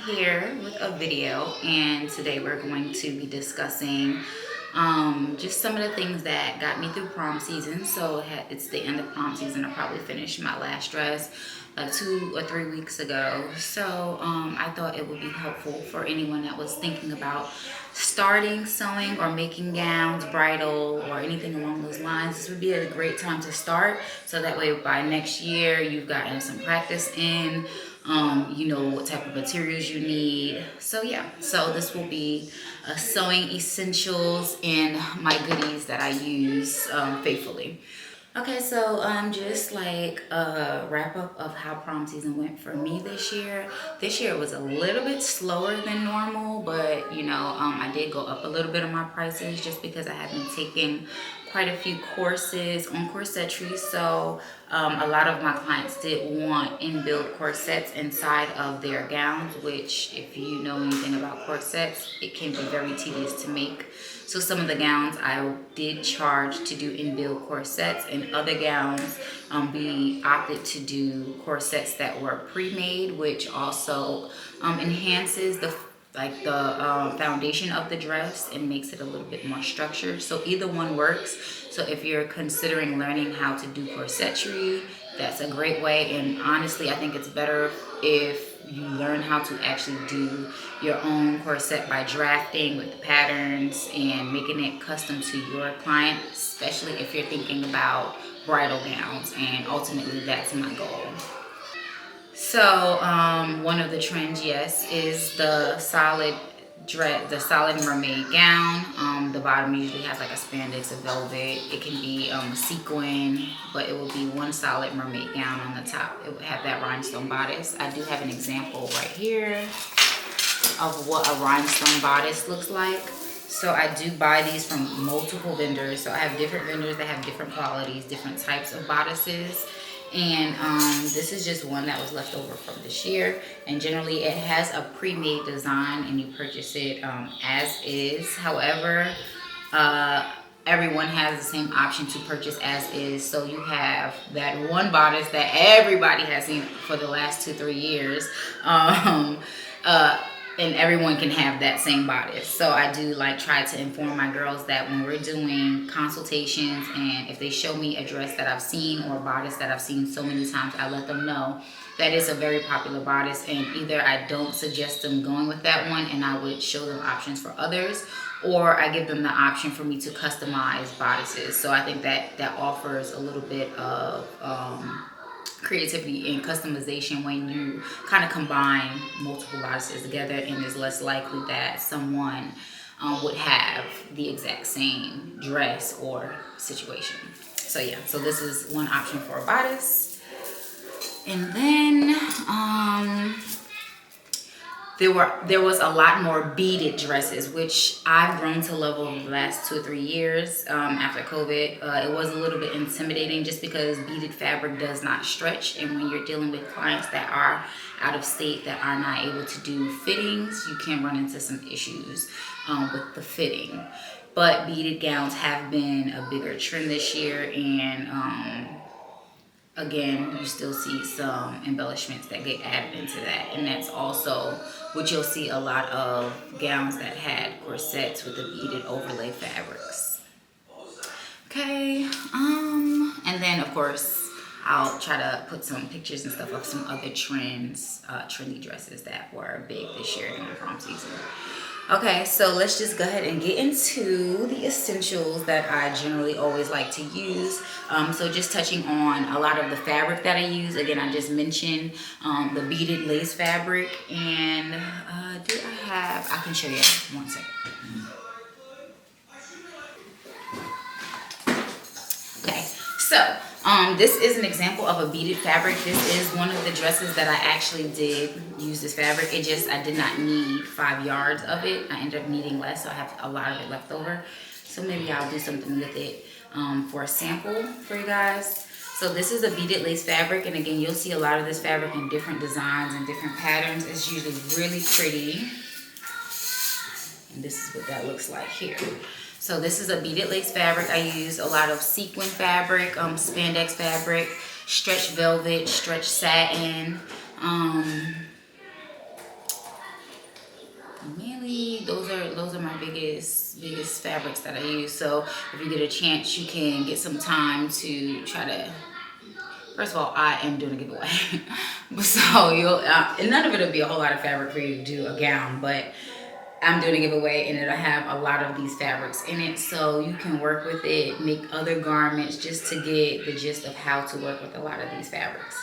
here with a video, and today we're going to be discussing just some of the things that got me through prom season. So it's the end of prom season. I probably finished my last dress like 2 or 3 weeks ago. So I thought it would be helpful for anyone that was thinking about starting sewing or making gowns, bridal, or anything along those lines. This would be a great time to start, so that way by next year you've gotten some practice in. You know what type of materials you need. So yeah, so this will be sewing essentials and my goodies that I use faithfully. Okay, so just like a wrap up of how prom season went for me this year. This year was a little bit slower than normal, but you know, I did go up a little bit on my prices just because I have been taking quite a few courses on corsetry. So a lot of my clients did want inbuilt corsets inside of their gowns, which if you know anything about corsets, it can be very tedious to make. So some of the gowns I did charge to do inbuilt corsets, and other gowns we opted to do corsets that were pre-made, which also enhances the foundation of the dress and makes it a little bit more structured. So either one works. So if you're considering learning how to do corsetry, that's a great way. And honestly, I think it's better if you learn how to actually do your own corset by drafting with the patterns and making it custom to your client, especially if you're thinking about bridal gowns, and ultimately that's my goal. So one of the trends, yes, is the solid dress, the solid mermaid gown. The bottom usually has like a spandex, a velvet. It can be sequin, but it will be one solid mermaid gown on the top. It will have that rhinestone bodice. I do have an example right here of what a rhinestone bodice looks like. So I do buy these from multiple vendors. So I have different vendors that have different qualities, different types of bodices. And this is just one that was left over from this year. And generally it has a pre-made design and you purchase it as is. However, everyone has the same option to purchase as is. So you have that one bodice that everybody has seen for the last 2-3 years. And everyone can have that same bodice. So I do like try to inform my girls that when we're doing consultations, and if they show me a dress that I've seen or a bodice that I've seen so many times, I let them know that it's a very popular bodice, and either I don't suggest them going with that one and I would show them options for others, or I give them the option for me to customize bodices. So I think that offers a little bit of creativity and customization when you kind of combine multiple bodices together, and it's less likely that someone would have the exact same dress or situation. So yeah, so this is one option for a bodice. And then there was a lot more beaded dresses, which I've grown to love over the last 2 or 3 years after COVID. It was a little bit intimidating just because beaded fabric does not stretch, and when you're dealing with clients that are out of state that are not able to do fittings, you can run into some issues with the fitting. But beaded gowns have been a bigger trend this year, and again, you still see some embellishments that get added into that, and that's also what you'll see a lot of gowns that had corsets with the beaded overlay fabrics. Okay, and then of course I'll try to put some pictures and stuff of some other trends, trendy dresses that were big this year during prom season. Okay, so let's just go ahead and get into the essentials that I generally always like to use. So just touching on a lot of the fabric that I use. Again, I just mentioned the beaded lace fabric. And I can show you one second. Okay, so this is an example of a beaded fabric. This is one of the dresses that I actually did use this fabric. I did not need 5 yards of it. I ended up needing less, so I have a lot of it left over. So maybe I'll do something with it for a sample for you guys. So this is a beaded lace fabric, and again, you'll see a lot of this fabric in different designs and different patterns. It's usually really pretty. And this is what that looks like here. So this is a beaded lace fabric. I use a lot of sequin fabric, spandex fabric, stretch velvet, stretch satin, mainly those are my biggest fabrics that I use. So if you get a chance, you can get some time to try to. First of all, I am doing a giveaway, so you'll and none of it will be a whole lot of fabric for you to do a gown, but I'm doing a giveaway and it'll have a lot of these fabrics in it, so you can work with it, make other garments, just to get the gist of how to work with a lot of these fabrics.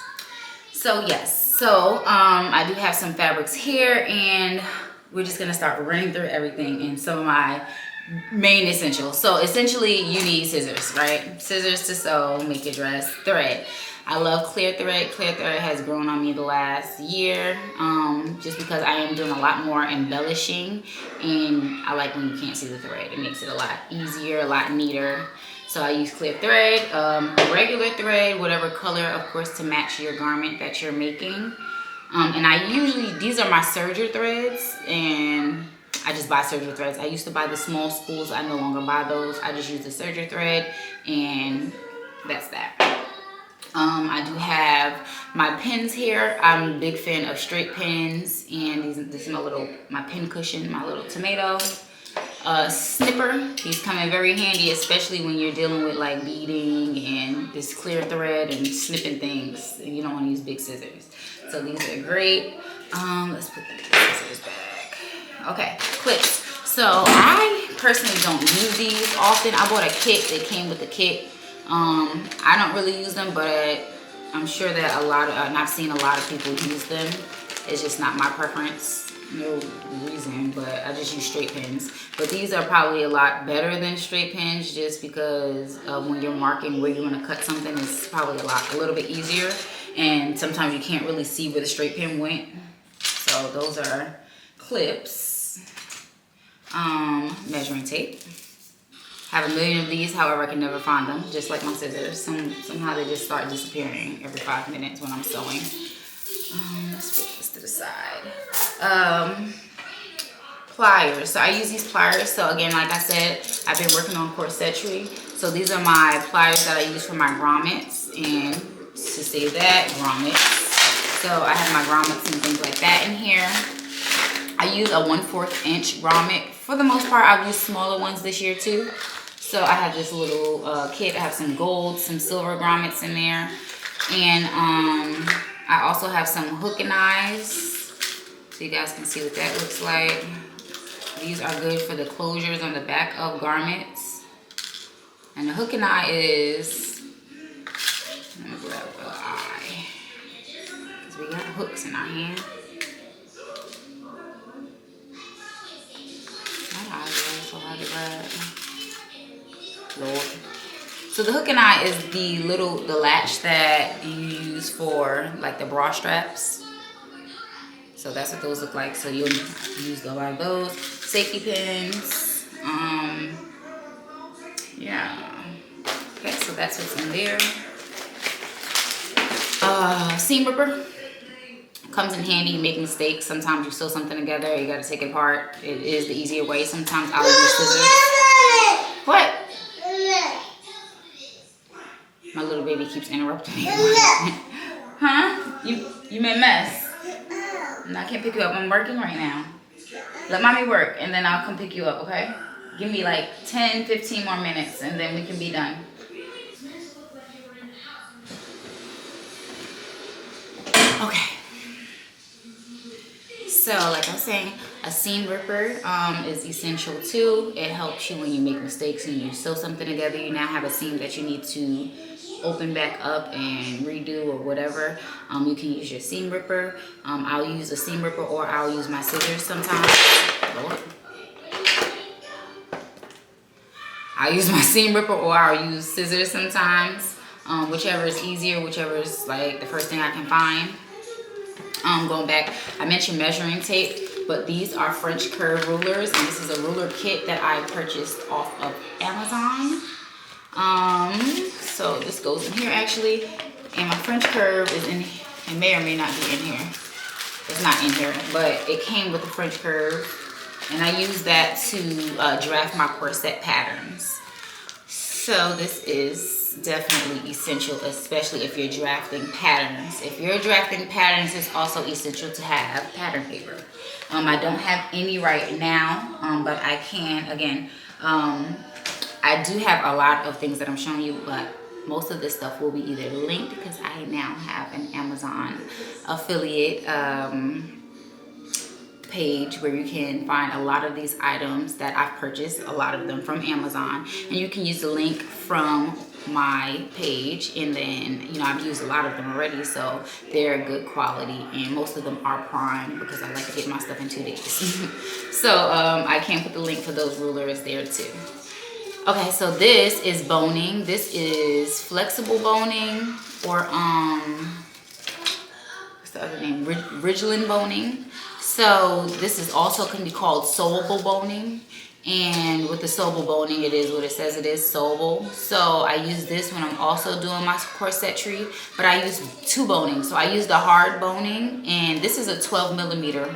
So yes, so I do have some fabrics here, and we're just gonna start running through everything and some of my main essentials. So essentially you need scissors, right? Scissors to sew, make your dress. Thread. I love clear thread. Clear thread has grown on me the last year, just because I am doing a lot more embellishing, and I like when you can't see the thread. It makes it a lot easier, a lot neater. So I use clear thread, regular thread, whatever color, of course, to match your garment that you're making. And I usually, these are my serger threads, and I just buy serger threads. I used to buy the small spools. I no longer buy those. I just use the serger thread, and that's that. I do have my pins here. I'm a big fan of straight pins, and this is my pin cushion, my little tomato. Snipper. These come in very handy, especially when you're dealing with like beading and this clear thread and snipping things, and you don't want to use big scissors. So these are great. Let's put the scissors back. Okay, clips. So I personally don't use these often. I bought a kit that came with the kit. I don't really use them, but I'm sure that and I've seen a lot of people use them. It's just not my preference. No reason, but I just use straight pins. But these are probably a lot better than straight pins, just because when you're marking where you want to cut something, it's probably a little bit easier, and sometimes you can't really see where the straight pin went. So those are clips. Measuring tape. Have a million of these, however I can never find them, just like my scissors. Somehow they just start disappearing every 5 minutes when I'm sewing. Let's put this to the side. Pliers. So I use these pliers. So again, like I said, I've been working on corsetry. So these are my pliers that I use for my grommets, and to say that, grommets. So I have my grommets and things like that in here. I use a 1/4 inch grommet. For the most part, I've used smaller ones this year too. So I have this little kit. I have some gold, some silver grommets in there. And I also have some hook and eyes, so you guys can see what that looks like. These are good for the closures on the back of garments. And the hook and eye is, let me grab the eye, because we got hooks in our hand. That eye is so hard to grab. Lord. So the hook and eye is the latch that you use for like the bra straps. So that's what those look like. So you'll use a lot of those. Safety pins. Yeah. Okay, so that's what's in there. Seam ripper. Comes in handy. You make mistakes. Sometimes you sew something together, you gotta take it apart. It is the easier way. Sometimes I'll use scissors. What? My little baby keeps interrupting me. Huh? You made a mess. And I can't pick you up. I'm working right now. Let mommy work, and then I'll come pick you up, okay? Give me like 10, 15 more minutes, and then we can be done. Okay. So, like I was saying, a seam ripper is essential too. It helps you when you make mistakes and you sew something together. You now have a seam that you need to open back up and redo or whatever. You can use your seam ripper. I'll use a seam ripper, or I'll use my scissors sometimes. I'll use my seam ripper, or I'll use scissors sometimes. Whichever is easier, whichever is like the first thing I can find. Going back, I mentioned measuring tape, but these are French curve rulers, and this is a ruler kit that I purchased off of Amazon. So this goes in here actually, and my French curve is in, it may or may not be in here. It's not in here, but it came with the French curve, and I use that to draft my corset patterns. So this is definitely essential, especially if you're drafting patterns. If you're drafting patterns, it's also essential to have pattern paper. I don't have any right now, but I can, again, I do have a lot of things that I'm showing you, but most of this stuff will be either linked because I now have an Amazon affiliate page where you can find a lot of these items that I've purchased, a lot of them from Amazon, and you can use the link from my page, and then I've used a lot of them already, so they're good quality, and most of them are prime because I like to get my stuff in 2 days. So I can put the link for those rulers there too. Okay, so this is boning. This is flexible boning, or what's the other name? Ridgeline boning. So this is also can be called sewable boning. And with the sewable boning, it is what it says it is, sewable. So I use this when I'm also doing my corsetry, but I use 2 boning. So I use the hard boning, and this is a 12 millimeter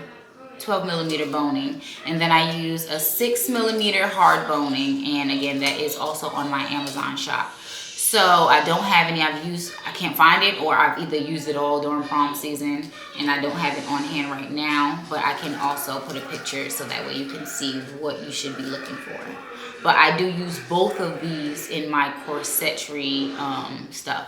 boning, and then I use a 6 millimeter hard boning, and again, that is also on my Amazon shop. So I don't have any I can't find it, or I've either used it all during prom season and I don't have it on hand right now, but I can also put a picture so that way you can see what you should be looking for. But I do use both of these in my corsetry stuff.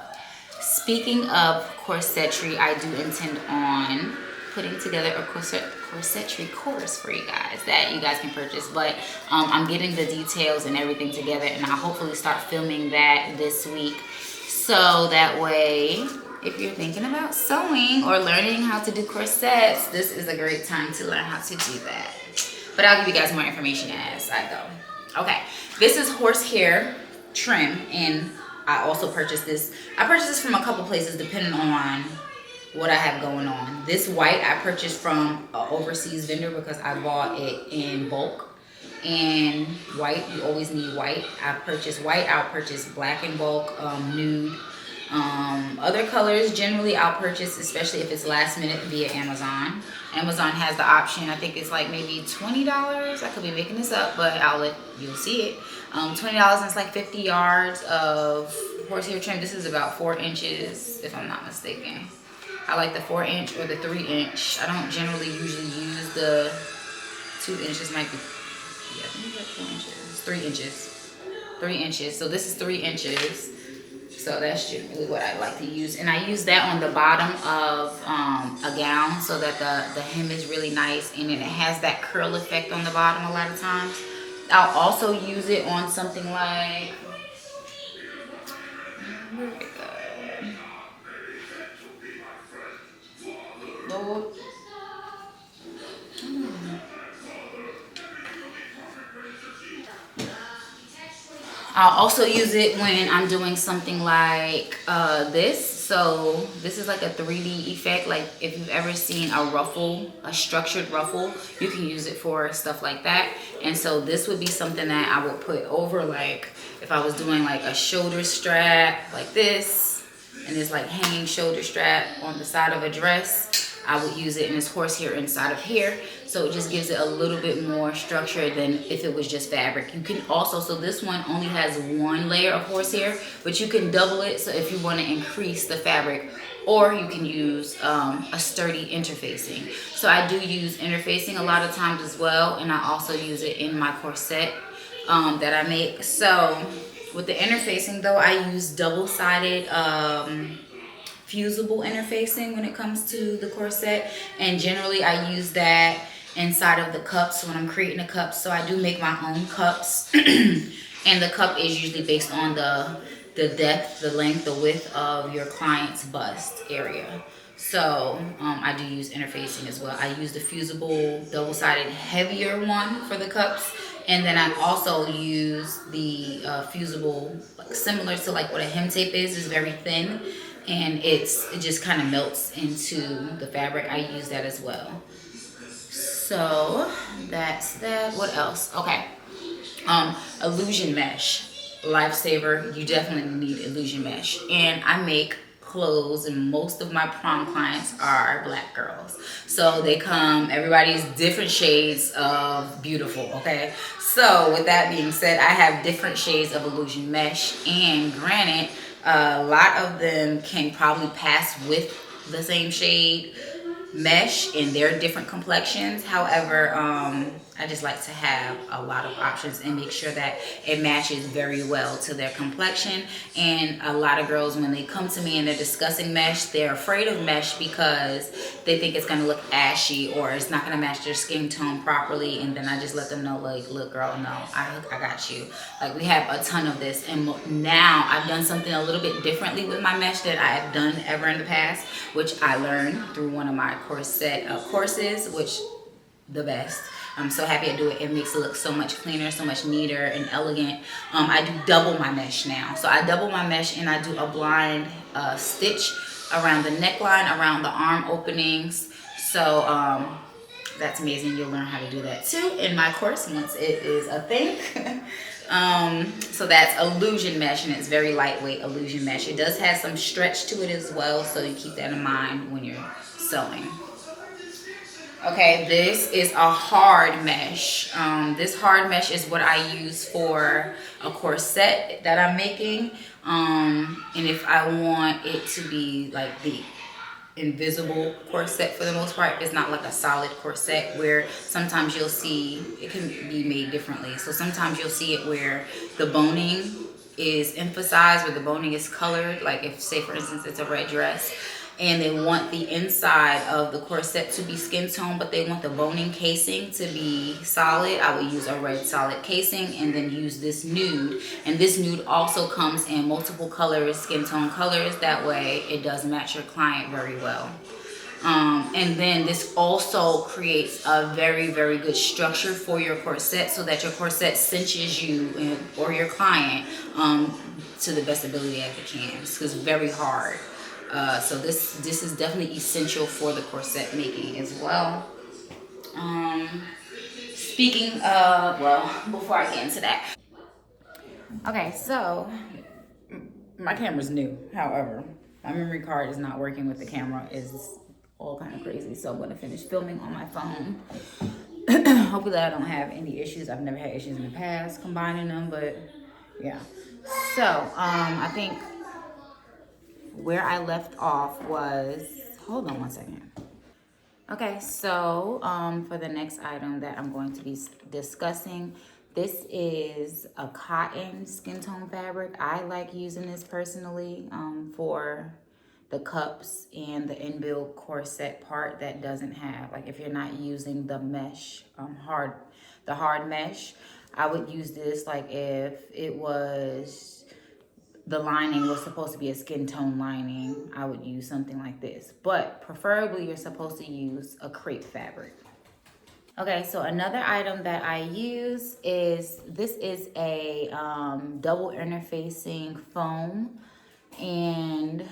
Speaking of corsetry, I do intend on putting together a corsetry course for you guys that you guys can purchase, but I'm getting the details and everything together, and I'll hopefully start filming that this week, so that way if you're thinking about sewing or learning how to do corsets, this is a great time to learn how to do that. But I'll give you guys more information as I go. Okay, this is horsehair trim, and I also purchased this. I purchased this from a couple places depending on what I have going on. This white I purchased from an overseas vendor because I bought it in bulk. And white, you always need white. I purchased white. I'll purchase black in bulk, nude. Other colors generally I'll purchase, especially if it's last minute, via Amazon. Amazon has the option, I think it's like maybe $20. I could be making this up, but you'll see it. $20, and it's like 50 yards of horsehair trim. This is about 4 inches, if I'm not mistaken. I like the 4 inch or the 3 inch. I don't generally usually use the 2 inches. Might be, yeah, I think that's 4 inches. 3 inches. 3 inches. So this is 3 inches. So that's generally what I like to use. And I use that on the bottom of a gown so that the hem is really nice, and then it has that curl effect on the bottom a lot of times. I'll also use it on something like, I'll also use it when I'm doing something like this. So this is like a 3D effect. Like if you've ever seen a ruffle, a structured ruffle, you can use it for stuff like that. And so this would be something that I would put over, like if I was doing like a shoulder strap like this, and this like hanging shoulder strap on the side of a dress, I would use it in this horsehair inside of here. So it just gives it a little bit more structure than if it was just fabric. You can also, so this one only has 1 layer of horsehair, but you can double it. So if you want to increase the fabric, or you can use a sturdy interfacing. So I do use interfacing a lot of times as well. And I also use it in my corset that I make. So with the interfacing though, I use double-sided fusible interfacing when it comes to the corset, and generally I use that inside of the cups when I'm creating the cups. So I do make my own cups and the cup is usually based on the depth, the length, the width of your client's bust area. So I do use interfacing as well. I use the fusible double-sided heavier one for the cups, and then I also use the fusible, similar to like what a hem tape is very thin, and it just kind of melts into the fabric. I use that as well. So that's that. What else? Okay. Illusion mesh, lifesaver. You definitely need illusion mesh, and I make clothes, and most of my prom clients are black girls. So they come, everybody's different shades of beautiful, okay? So with that being said, I have different shades of illusion mesh, and granted, a lot of them can probably pass with the same shade mesh in their different complexions. However, I just like to have a lot of options and make sure that it matches very well to their complexion. And a lot of girls, when they come to me and they're discussing mesh, they're afraid of mesh because they think it's going to look ashy or it's not going to match their skin tone properly. And then I just let them know, like, look girl, no, I got you. Like, we have a ton of this, and now I've done something a little bit differently with my mesh that I have done ever in the past, which I learned through one of my Corset courses, which the best. I'm so happy I do it. It makes it look so much cleaner, so much neater and elegant. I do double my mesh now. So I double my mesh and I do a blind stitch around the neckline, around the arm openings. So that's amazing. You'll learn how to do that too in my course once it is a thing. So that's illusion mesh, and it's very lightweight illusion mesh. It does have some stretch to it as well, so you keep that in mind when you're sewing. Okay, this is a hard mesh. This hard mesh is what I use for a corset that I'm making. And if I want it to be like the invisible corset for the most part, it's not like a solid corset, where sometimes you'll see it can be made differently. So sometimes you'll see it where the boning is emphasized, where the boning is colored. Like if, say for instance, it's a red dress and they want the inside of the corset to be skin tone, but they want the boning casing to be solid, I would use a red solid casing and then use this nude. And this nude also comes in multiple colors, skin tone colors. That way it does match your client very well. And then this also creates a very, very good structure for your corset, so that your corset cinches you or your client to the best ability that it can. Because it's very hard. So this is definitely essential for the corset making as well. Speaking of, well, before I get into that. Okay, so my camera's new. However, my memory card is not working with the camera. It's all kind of crazy. So I'm going to finish filming on my phone. Hopefully I don't have any issues. I've never had issues in the past combining them, but yeah. So I think where I left off was, hold on one second. Okay, so for the next item that I'm going to be discussing, this is a cotton skin tone fabric. I like using this personally for the cups and the inbuilt corset part that doesn't have, like if you're not using the mesh, the hard mesh, I would use this like if it was, the lining was supposed to be a skin tone lining, I would use something like this. But preferably you're supposed to use a crepe fabric. Okay, so another item that I use is, this is a double interfacing foam, and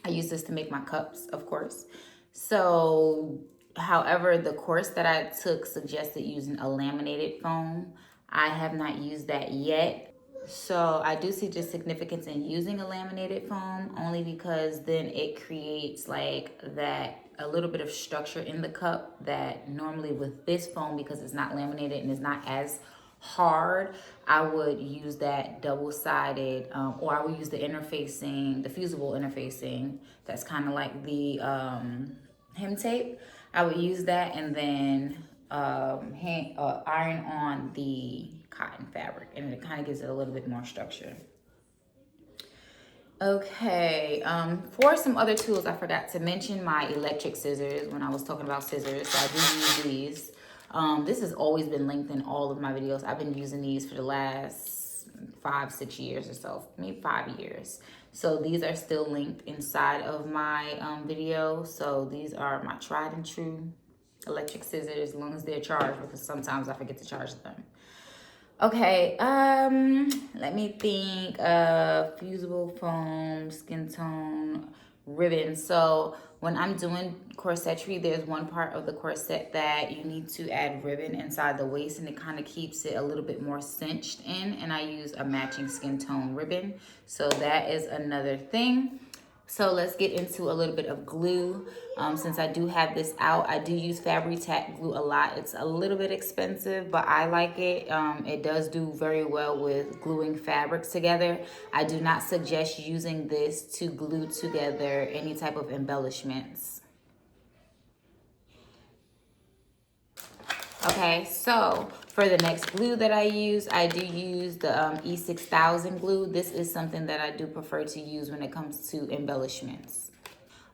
I use this to make my cups, of course. So, however, the course that I took suggested using a laminated foam. I have not used that yet. So I do see the significance in using a laminated foam, only because then it creates like that, a little bit of structure in the cup that normally with this foam, because it's not laminated and it's not as hard, I would use that double-sided, or I would use the interfacing, the fusible interfacing, that's kind of like the hem tape. I would use that and then iron on the cotton fabric, and it kind of gives it a little bit more structure. Okay, for some other tools, I forgot to mention my electric scissors when I was talking about scissors. So I do use these. This has always been linked in all of my videos. I've been using these for the last 5-6 years or so, maybe 5 years. So these are still linked inside of my video. So these are my tried and true electric scissors, as long as they're charged, because sometimes I forget to charge them. Okay, let me think. Fusible foam, skin tone, ribbon. So when I'm doing corsetry, there's one part of the corset that you need to add ribbon inside the waist, and it kind of keeps it a little bit more cinched in, and I use a matching skin tone ribbon. So that is another thing. So let's get into a little bit of glue. Since I do have this out, I do use Fabri-Tac glue a lot. It's a little bit expensive, but I like it. It does do very well with gluing fabrics together. I do not suggest using this to glue together any type of embellishments. Okay, so for the next glue that I use, I do use the E6000 glue. This is something that I do prefer to use when it comes to embellishments.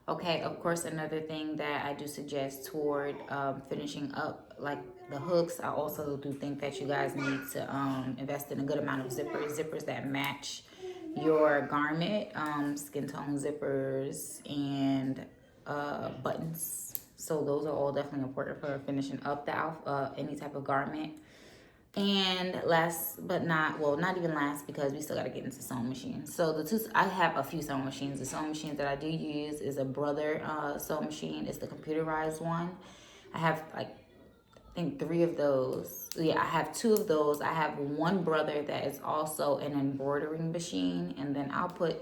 Okay, of course, another thing that I do suggest toward finishing up like the hooks, I also do think that you guys need to invest in a good amount of zippers that match your garment, skin tone zippers, and buttons. So those are all definitely important for finishing up the any type of garment. And last but not, well, not even last, because we still got to get into sewing machines. So I have a few sewing machines. The sewing machines that I do use is a Brother sewing machine. It's the computerized one. I have like, I think 3 of those. Yeah, I have 2 of those. I have one Brother that is also an embroidering machine, and then I'll put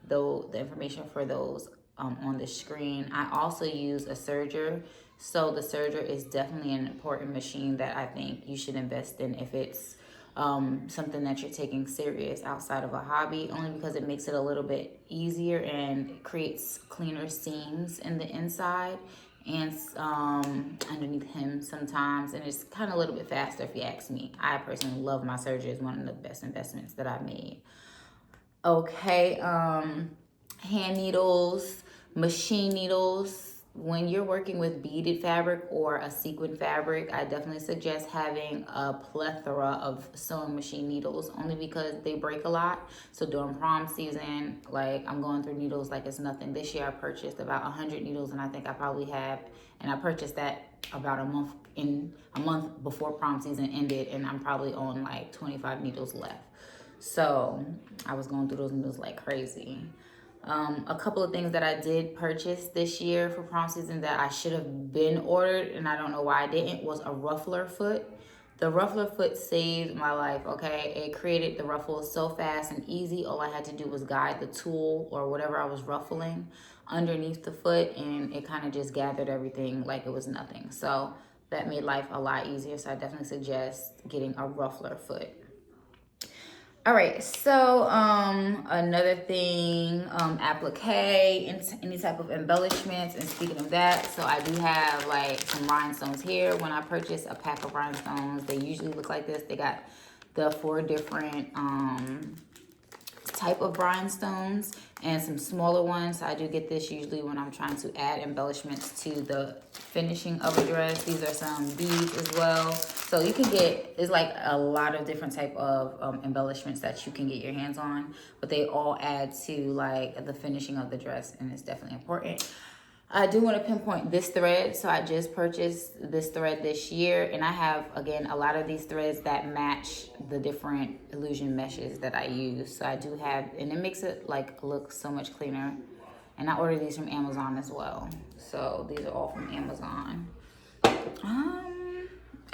the information for those on the screen. I also use a serger. So the serger is definitely an important machine that I think you should invest in if it's something that you're taking serious outside of a hobby, only because it makes it a little bit easier and it creates cleaner seams in the inside and underneath him sometimes, and it's kind of a little bit faster if you ask me. I personally love my serger. It's one of the best investments that I've made. Okay, hand needles, machine needles. When you're working with beaded fabric or a sequin fabric, I definitely suggest having a plethora of sewing machine needles, only because they break a lot. So during prom season, like, I'm going through needles like it's nothing. This year I purchased about 100 needles, and I think I probably have, and I purchased that about a month before prom season ended, and I'm probably on like 25 needles left. So I was going through those needles like crazy. A couple of things that I did purchase this year for prom season that I should have been ordered, and I don't know why I didn't, was a ruffler foot. The ruffler foot saved my life, okay? It created the ruffles so fast and easy. All I had to do was guide the tool or whatever I was ruffling underneath the foot, and it kind of just gathered everything like it was nothing. So that made life a lot easier. So I definitely suggest getting a ruffler foot. All right, so another thing, applique, any type of embellishments. And speaking of that, so I do have like some rhinestones here. When I purchase a pack of rhinestones, they usually look like this. They got the 4 different type of rhinestones and some smaller ones. So I do get this usually when I'm trying to add embellishments to the finishing of a dress. These are some beads as well. So you can get, it's like a lot of different type of embellishments that you can get your hands on, but they all add to like the finishing of the dress, and it's definitely important. I do want to pinpoint this thread. So I just purchased this thread this year, and I have, again, a lot of these threads that match the different illusion meshes that I use. So I do have, and it makes it like look so much cleaner. And I ordered these from Amazon as well. So these are all from Amazon.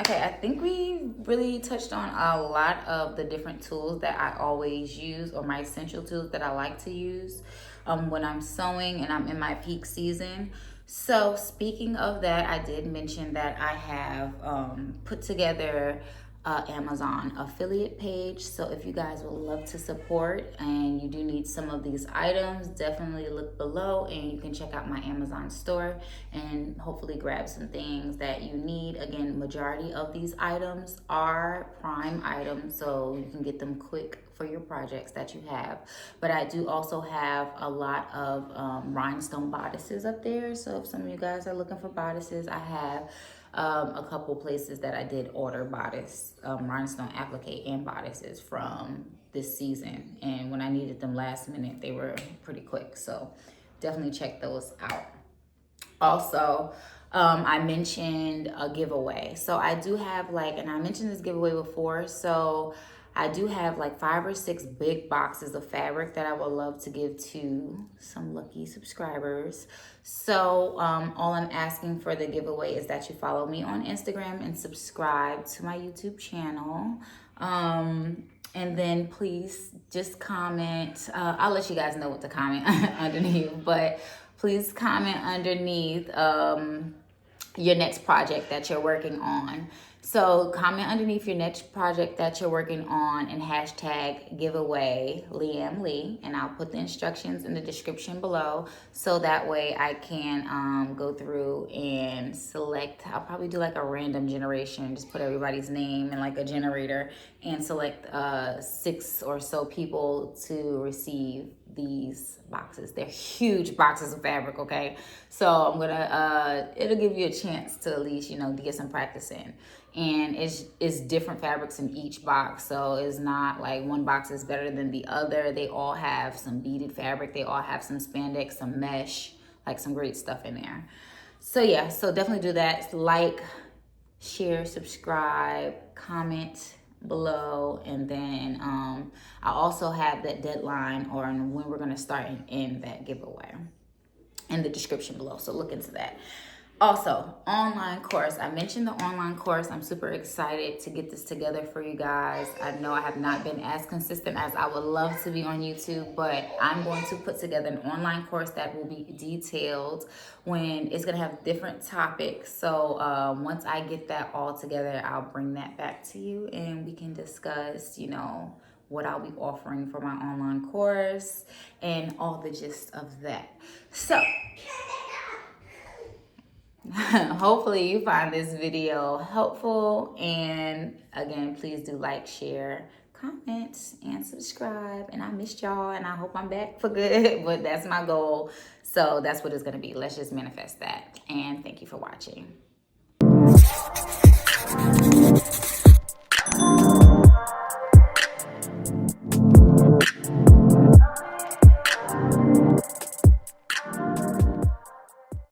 Okay, I think we really touched on a lot of the different tools that I always use, or my essential tools that I like to use when I'm sewing and I'm in my peak season. So speaking of that, I did mention that I have put together Amazon affiliate page. So if you guys would love to support and you do need some of these items, definitely look below and you can check out my Amazon store and hopefully grab some things that you need. Again, majority of these items are prime items, so you can get them quick for your projects that you have. But I do also have a lot of rhinestone bodices up there. So if some of you guys are looking for bodices, I have a couple places that I did order bodice, rhinestone applique and bodices from this season. And when I needed them last minute, they were pretty quick. So definitely check those out. Also, I mentioned a giveaway. So I do have like, and I mentioned this giveaway before. So I do have like 5 or 6 big boxes of fabric that I would love to give to some lucky subscribers. So all I'm asking for the giveaway is that you follow me on Instagram and subscribe to my YouTube channel. And And then please just comment. I'll let you guys know what to comment underneath, but please comment underneath your next project that you're working on. So comment underneath your next project that you're working on and hashtag giveaway Liam Lee, and I'll put the instructions in the description below, so that way I can go through and select. I'll probably do like a random generation, just put everybody's name in like a generator and select 6 or so people to receive these boxes. They're huge boxes of fabric, okay? So I'm gonna it'll give you a chance to at least, you know, to get some practice in. And it's different fabrics in each box, so it's not like one box is better than the other. They all have some beaded fabric, they all have some spandex, some mesh, like some great stuff in there. So yeah, so definitely do that. Like, share, subscribe, comment below, and then I also have that deadline or when we're going to start and end that giveaway in the description below, so look into that. Also, online course. I mentioned the online course. I'm super excited to get this together for you guys. I know I have not been as consistent as I would love to be on YouTube, but I'm going to put together an online course that will be detailed, when it's going to have different topics. So once I get that all together, I'll bring that back to you and we can discuss, you know, what I'll be offering for my online course and all the gist of that. So hopefully you find this video helpful, and again, please do like, share, comment, and subscribe. And I missed y'all, and I hope I'm back for good, but that's my goal, so that's what it's going to be. Let's just manifest that, and thank you for watching.